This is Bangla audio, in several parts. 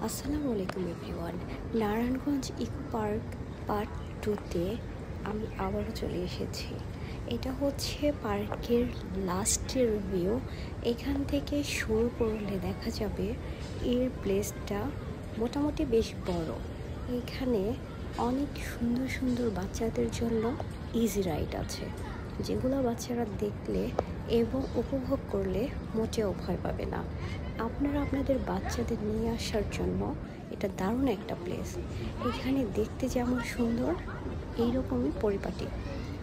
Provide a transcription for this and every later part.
আসসালামু আলাইকুম everyone. Narayanganj eco park part 2তে আমি আবারও চলে এসেছি। এটা হচ্ছে পার্কের লাস্টের ভিউ। এখান থেকে শুরু করলে দেখা যাবে এর প্লেসটা মোটামুটি বেশ বড়। এখানে অনেক সুন্দর সুন্দর বাচ্চাদের জন্য ইজি রাইড আছে, যেগুলো বাচ্চারা দেখলে এবং উপভোগ করলে মোটেও ভয় পাবে না। আপনারা আপনাদের বাচ্চাদের নিয়ে আসার জন্য এটা দারুণ একটা প্লেস। এখানে দেখতে যেমন সুন্দর, এইরকমই পরিপাটি।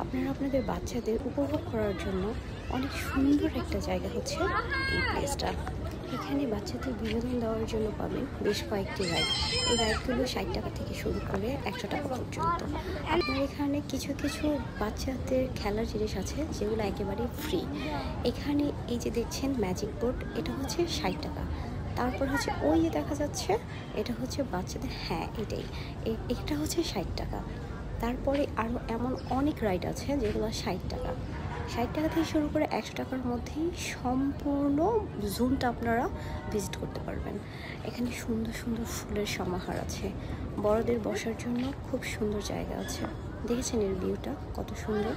আপনারা আপনাদের বাচ্চাদের উপভোগ করার জন্য অনেক সুন্দর একটা জায়গা হচ্ছে এই প্লেসটা। এখানে বাচ্চাদের বিনোদন দেওয়ার জন্য পাবেন বেশ কয়েকটি রাইড। এই রাইডগুলো 60 টাকা থেকে শুরু করে 100 টাকা পর্যন্ত। আপনার এখানে কিছু কিছু বাচ্চাদের খেলার জিনিস আছে যেগুলো একেবারে ফ্রি। এখানে এই যে দেখছেন ম্যাজিক বোর্ড, এটা হচ্ছে 60 টাকা। তারপর হচ্ছে ওই যে দেখা যাচ্ছে, এটা হচ্ছে বাচ্চাদের, হ্যাঁ এটাই, এটা হচ্ছে 60 টাকা। তারপরে আরও এমন অনেক রাইড আছে যেগুলো 60 টাকা। 60 টাকা থেকে শুরু করে 100 টাকার মধ্যেই সম্পূর্ণ জোনটা আপনারা ভিজিট করতে পারবেন। এখানে সুন্দর সুন্দর ফুলের সমাহার আছে, বড়দের বসার জন্য খুব সুন্দর জায়গা আছে। দেখেছেন এর ভিউটা কত সুন্দর।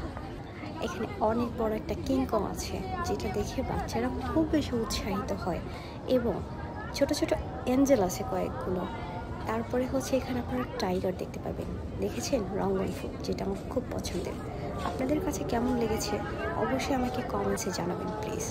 এখানে অনেক বড় একটা কিংকং আছে, যেটা দেখে বাচ্চারা খুব বেশি উৎসাহিত হয়, এবং ছোট ছোট অ্যাঞ্জেল আছে কয়েকগুলো। তারপরে হচ্ছে এখানে আপনারা টাইগার দেখতে পাবেন। দেখেছেন রঙ্গন ফুল, যেটা আমার খুব পছন্দের। আপনাদের কাছে কেমন লেগেছে অবশ্যই আমাকে কমেন্টসে জানাবেন প্লিজ।